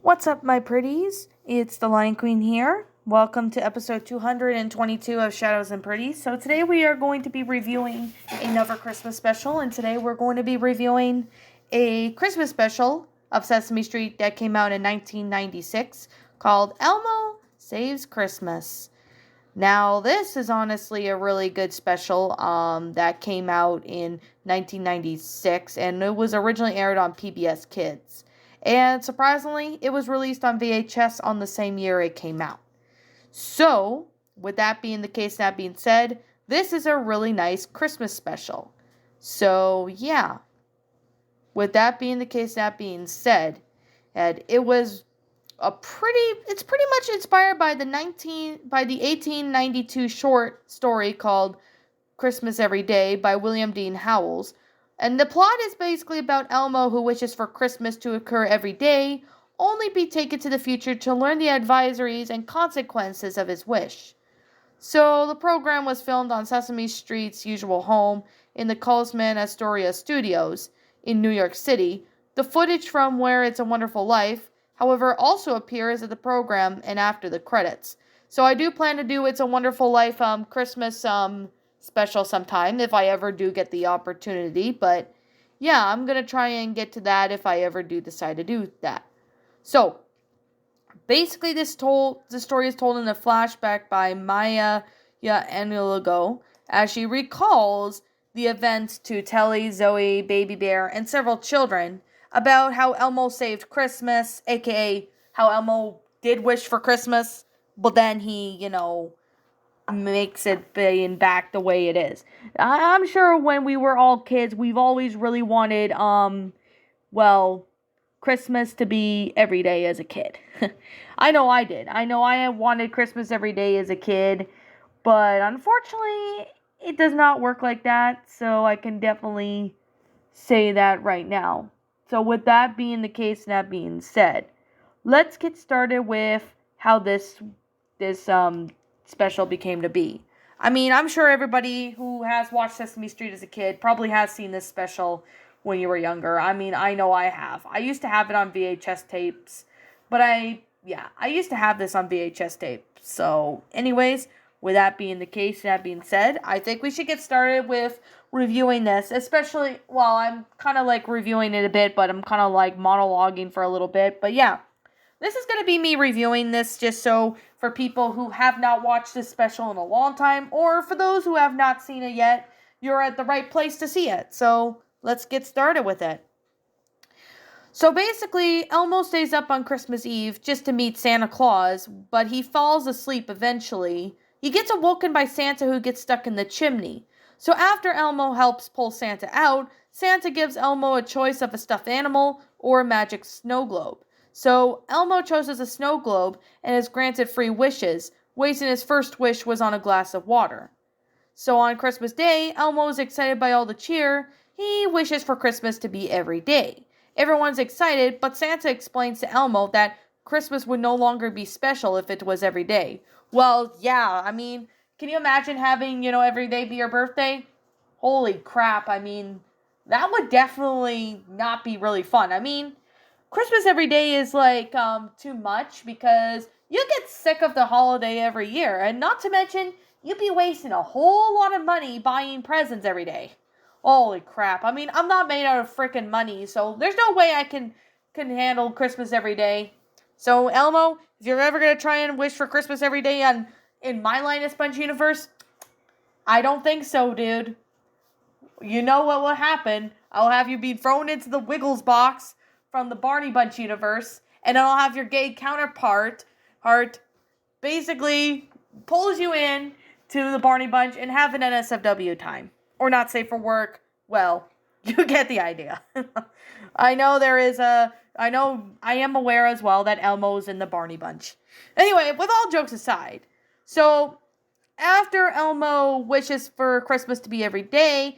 What's up, my pretties? It's the Lion Queen here. Welcome to episode 222 of Shadows and Pretties. So today we are going to be reviewing another Christmas special, and today we're going to be reviewing a Christmas special of Sesame Street that came out in 1996 called Elmo Saves Christmas. Now, this is honestly a really good special that came out in 1996, and it was originally aired on PBS Kids. And surprisingly, it was released on VHS on the same year it came out. So, with that being the case, that being said, this is a really nice Christmas special. So, yeah. With that being the case, that being said, and it's pretty much inspired by the 1892 short story called Christmas Every Day by William Dean Howells. And the plot is basically about Elmo, who wishes for Christmas to occur every day, only be taken to the future to learn the advisories and consequences of his wish. So the program was filmed on Sesame Street's usual home in the Cosman Astoria Studios in New York City. The footage from Where It's a Wonderful Life, however, also appears at the program and after the credits. So I do plan to do It's a Wonderful Life Christmas special sometime if I ever do get the opportunity. But yeah, I'm going to try and get to that if I ever do decide to do that. So basically, the story is told in a flashback by Maya Anulago as she recalls the events to Telly, Zoe, Baby Bear, and several children about how Elmo saved Christmas, aka how Elmo did wish for Christmas, but then he, makes it being back the way it is. I'm sure when we were all kids, we've always really wanted, Christmas to be every day as a kid. I know I did. I know I wanted Christmas every day as a kid, but unfortunately, it does not work like that, so I can definitely say that right now. So with that being the case and that being said, let's get started with how this special became to be. I mean, I'm sure everybody who has watched Sesame Street as a kid probably has seen this special when you were younger. I mean, I know I have. I used to have it on VHS tapes, but I used to have this on VHS tape. So, anyways, with that being the case, that being said, I think we should get started with reviewing this, especially, I'm kind of like reviewing it a bit, but I'm kind of like monologuing for a little bit. But yeah, this is going to be me reviewing this just so for people who have not watched this special in a long time, or for those who have not seen it yet, you're at the right place to see it. So, let's get started with it. So basically, Elmo stays up on Christmas Eve just to meet Santa Claus, but he falls asleep eventually. He gets awoken by Santa, who gets stuck in the chimney. So after Elmo helps pull Santa out, Santa gives Elmo a choice of a stuffed animal or a magic snow globe. So Elmo chooses a snow globe and is granted 3 wishes, whereas his first wish was on a glass of water. So on Christmas Day, Elmo is excited by all the cheer. He wishes for Christmas to be every day. Everyone's excited, but Santa explains to Elmo that Christmas would no longer be special if it was every day. Well, yeah, I mean, can you imagine having, every day be your birthday? Holy crap, I mean, that would definitely not be really fun. I mean, Christmas every day is like too much because you get sick of the holiday every year, and not to mention you'd be wasting a whole lot of money buying presents every day. Holy crap. I mean, I'm not made out of freaking money, so there's no way I can handle Christmas every day. So, Elmo, if you're ever going to try and wish for Christmas every day in my Linus Bunch universe, I don't think so, dude. You know what will happen. I'll have you be thrown into the Wiggles box from the Barney Bunch universe, and then I'll have your gay counterpart basically pulls you in to the Barney Bunch and have an NSFW time. Or not safe for work. Well, you get the idea. I am aware as well that Elmo's in the Barney Bunch. Anyway, with all jokes aside, so after Elmo wishes for Christmas to be every day,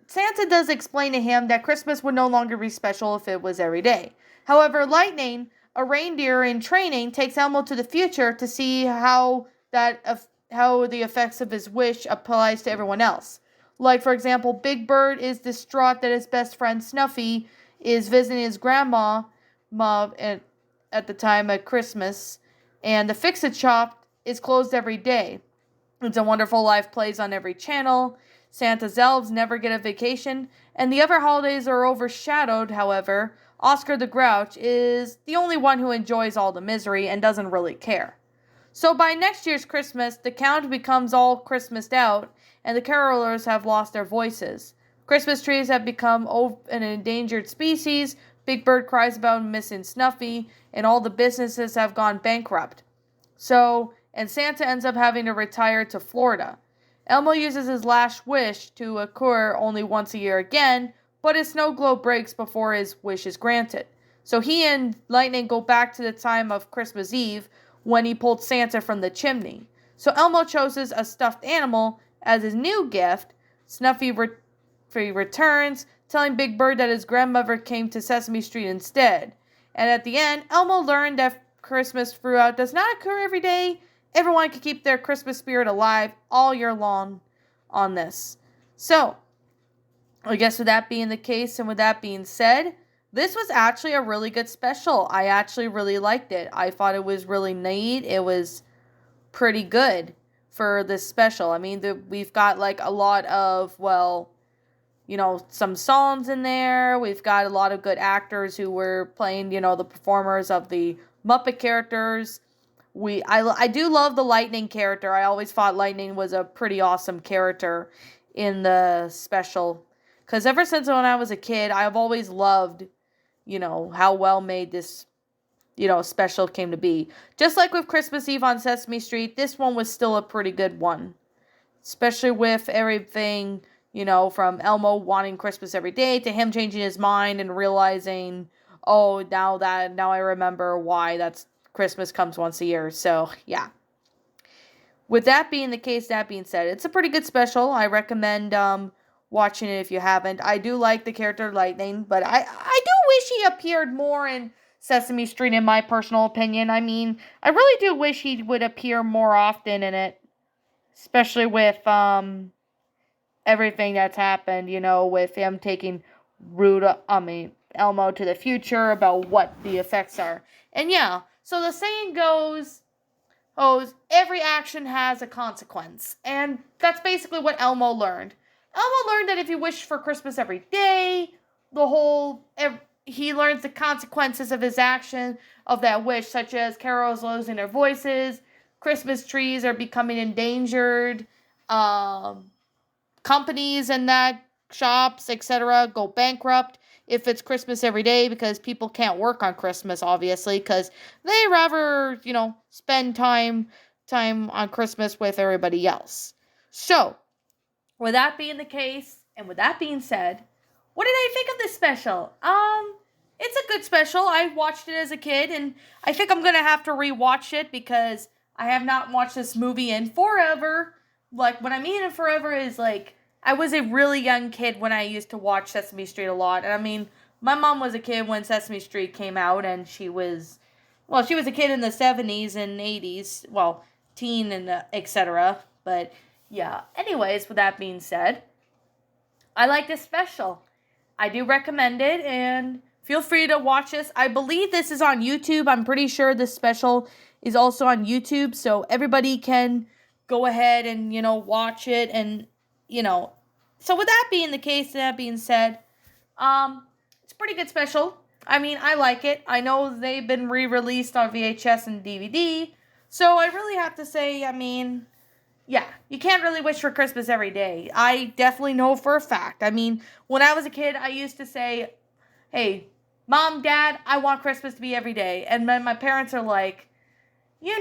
Santa does explain to him that Christmas would no longer be special if it was every day. However, Lightning, a reindeer in training, takes Elmo to the future to see how the effects of his wish applies to everyone else. Like, for example, Big Bird is distraught that his best friend Snuffy is visiting his grandma, and at the time of Christmas, and the Fix-It shop is closed every day. It's a Wonderful Life plays on every channel. Santa's elves never get a vacation, and the other holidays are overshadowed, however. Oscar the Grouch is the only one who enjoys all the misery and doesn't really care. So by next year's Christmas, the count becomes all Christmased out, and the carolers have lost their voices. Christmas trees have become an endangered species, Big Bird cries about missing Snuffy, and all the businesses have gone bankrupt. And Santa ends up having to retire to Florida. Elmo uses his last wish to occur only once a year again, but his snow globe breaks before his wish is granted. So he and Lightning go back to the time of Christmas Eve when he pulled Santa from the chimney. So Elmo chooses a stuffed animal as his new gift. Snuffy returns, telling Big Bird that his grandmother came to Sesame Street instead. And at the end, Elmo learned that Christmas throughout does not occur every day. Everyone can keep their Christmas spirit alive all year long on this. So, I guess with that being the case and with that being said, this was actually a really good special. I actually really liked it. I thought it was really neat. It was pretty good for this special. I mean, we've got like a lot of, some songs in there. We've got a lot of good actors who were playing, the performers of the Muppet characters. I do love the Lightning character. I always thought Lightning was a pretty awesome character in the special. Because ever since when I was a kid, I've always loved, how well made this, special came to be. Just like with Christmas Eve on Sesame Street, this one was still a pretty good one. Especially with everything, from Elmo wanting Christmas every day to him changing his mind and realizing, oh, now I remember why that's Christmas comes once a year. So, yeah. With that being the case, that being said, it's a pretty good special. I recommend watching it if you haven't. I do like the character Lightning, but I do wish he appeared more in Sesame Street, in my personal opinion. I mean, I really do wish he would appear more often in it, especially with everything that's happened, with him taking Elmo to the future about what the effects are. And yeah, so the saying goes, every action has a consequence. And that's basically what Elmo learned. Elmo learned that if he wished for Christmas every day, he learns the consequences of his action of that wish, such as carols losing their voices, Christmas trees are becoming endangered, companies and that shops, etc., go bankrupt if it's Christmas every day because people can't work on Christmas, obviously, because they rather, spend time on Christmas with everybody else. So, with that being the case, and with that being said, what did I think of this special? It's a good special. I watched it as a kid, and I think I'm gonna have to rewatch it because I have not watched this movie in forever. Like, what I mean in forever is, I was a really young kid when I used to watch Sesame Street a lot. And I mean, my mom was a kid when Sesame Street came out, and she was a kid in the 70s and 80s. Well, teen and etc. But, yeah. Anyways, with that being said, I like this special. I do recommend it, and feel free to watch this. I believe this is on YouTube. I'm pretty sure this special is also on YouTube, so everybody can go ahead and, watch it, and, so with that being the case, that being said, it's a pretty good special. I mean, I like it. I know they've been re-released on VHS and DVD, so I really have to say, I mean, yeah, you can't really wish for Christmas every day. I definitely know for a fact. I mean, when I was a kid, I used to say, hey, Mom, Dad, I want Christmas to be every day. And then my parents are like, you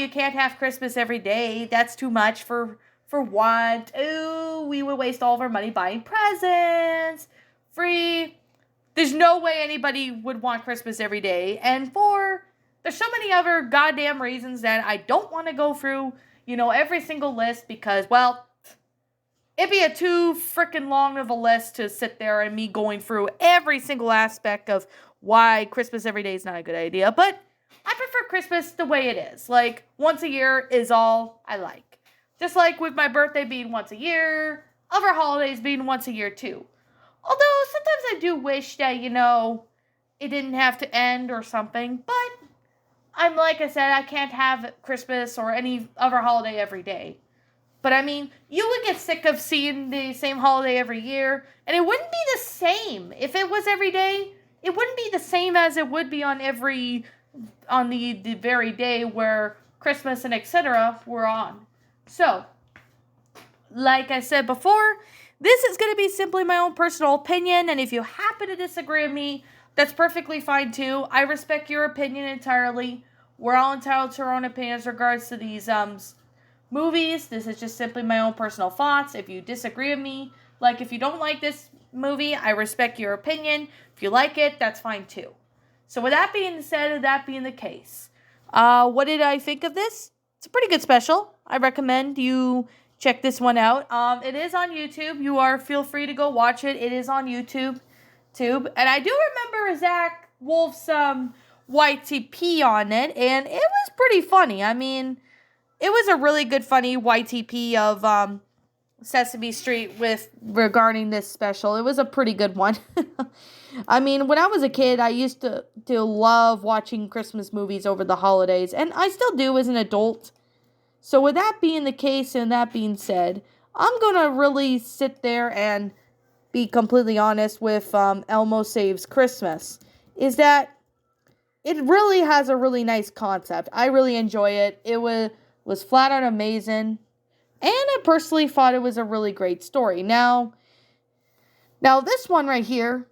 can't have Christmas every day. That's too much for what? Ooh, we would waste all of our money buying presents. Free. There's no way anybody would want Christmas every day. And there's so many other goddamn reasons that I don't want to go through, every single list because, it'd be a too freaking long of a list to sit there and me going through every single aspect of why Christmas every day is not a good idea. But I prefer Christmas the way it is. Once a year is all I like. Just like with my birthday being once a year, other holidays being once a year too. Although sometimes I do wish that, it didn't have to end or something. But I'm like I said, I can't have Christmas or any other holiday every day. But I mean, you would get sick of seeing the same holiday every year, and it wouldn't be the same. If it was every day, it wouldn't be the same as it would be on the very day where Christmas and etc. were on. So, like I said before, this is going to be simply my own personal opinion, and if you happen to disagree with me, that's perfectly fine too. I respect your opinion entirely. We're all entitled to our own opinions regards to these movies. This is just simply my own personal thoughts. If you disagree with me, like if you don't like this movie, I respect your opinion. If you like it, that's fine too. So with that being said, and that being the case, what did I think of this? It's a pretty good special. I recommend you check this one out. It is on YouTube. Feel free to go watch it. It is on YouTube. And I do remember Zach Wolf's YTP on it, and it was pretty funny. I mean, it was a really good, funny YTP of Sesame Street regarding this special. It was a pretty good one. I mean, when I was a kid, I used to love watching Christmas movies over the holidays, and I still do as an adult. So with that being the case and that being said, I'm going to really sit there and be completely honest with Elmo Saves Christmas. Is that it really has a really nice concept. I really enjoy it. It was flat out amazing. And I personally thought it was a really great story. Now this one right here,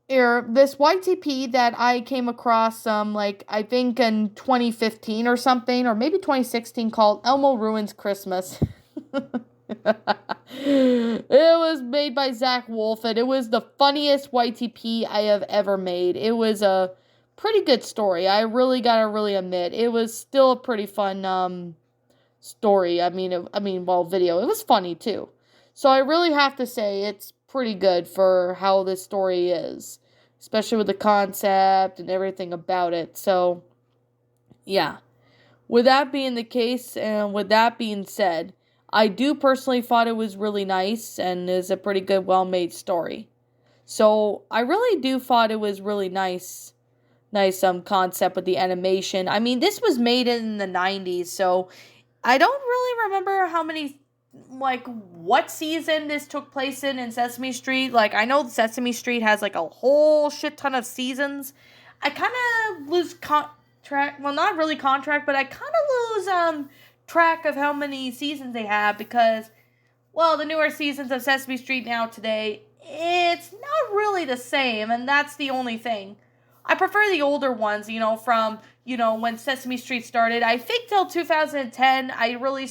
this YTP that I came across, I think in 2015 or something, or maybe 2016, called Elmo Ruins Christmas. It was made by Zach Wolf, and it was the funniest YTP I have ever made. It was a pretty good story. I really gotta admit, it was still a pretty fun story. Video. It was funny too. So I really have to say it's pretty good for how this story is, especially with the concept and everything about it. So, yeah. With that being the case, and with that being said, I do personally thought it was really nice and is a pretty good, well-made story. So, I really do thought it was really nice concept with the animation. I mean, this was made in the 90s, so I don't really remember how many, what season this took place in Sesame Street. I know Sesame Street has, a whole shit ton of seasons. I kind of lose track, well, not really contract, but I kind of lose, track of how many seasons they have because, well, the newer seasons of Sesame Street now today, it's not really the same, and that's the only thing. I prefer the older ones, from, when Sesame Street started. I think till 2010, I really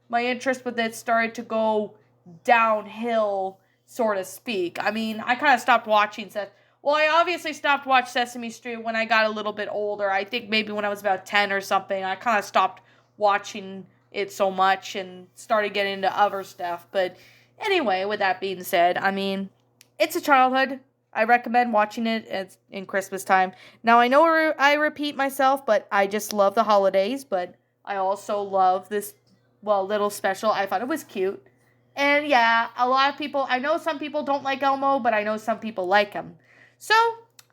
my interest with it started to go downhill, so to speak. I mean, I kind of stopped watching I obviously stopped watching Sesame Street when I got a little bit older. I think maybe when I was about 10 or something. I kind of stopped watching it so much and started getting into other stuff. But anyway, with that being said, I mean, it's a childhood. I recommend watching it in Christmas time. Now, I know I repeat myself, but I just love the holidays. But I also love this, little special. I thought it was cute. And yeah, a lot of people, I know some people don't like Elmo, but I know some people like him. So,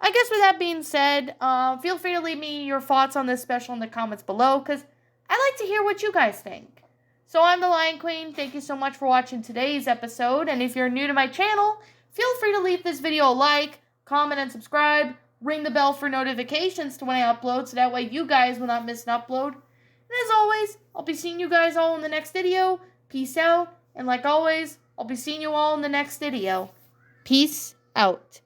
I guess with that being said, feel free to leave me your thoughts on this special in the comments below, because I like to hear what you guys think. So I'm the Lion Queen. Thank you so much for watching today's episode. And if you're new to my channel, feel free to leave this video a like, comment, and subscribe. Ring the bell for notifications to when I upload, so that way you guys will not miss an upload. And as always, I'll be seeing you guys all in the next video. Peace out. And like always, I'll be seeing you all in the next video. Peace out.